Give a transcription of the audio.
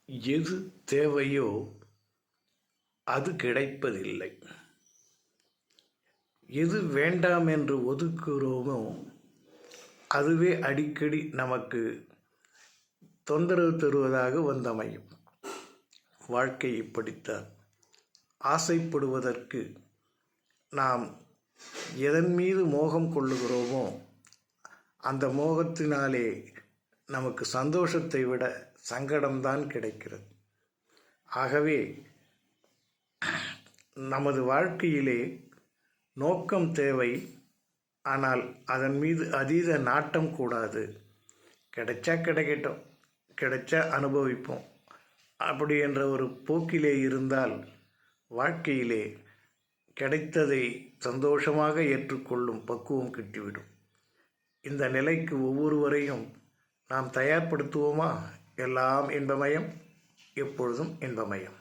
எது தேவையோ அது கிடைப்பதில்லை. எது வேண்டாம் என்று ஒதுக்குகிறோமோ அதுவே அடிக்கடி நமக்கு தொந்தரவு தருவதாக வந்தமையும். வாழ்க்கை இப்படித்தான். ஆசைப்படுவதற்கு நாம் எதன் மீது மோகம் கொள்ளுகிறோமோ அந்த மோகத்தினாலே நமக்கு சந்தோஷத்தை விட சங்கடம்தான் கிடைக்கிறது. ஆகவே நமது வாழ்க்கையிலே நோக்கம் தேவை, ஆனால் அதன் மீது அதீத நாட்டம் கூடாது. கிடைச்சா கிடைக்கட்டும், கிடைச்சா அனுபவிப்போம் அப்படி என்ற ஒரு போக்கிலே இருந்தால் வாழ்க்கையிலே கிடைத்ததை சந்தோஷமாக ஏற்றுக்கொள்ளும் பக்குவம் கிட்டிவிடும். இந்த நிலைக்கு ஒவ்வொருவரையும் நாம் தயார்படுத்துவோமா? எல்லாம் இன்பமயம், எப்பொழுதும் இன்பமயம்.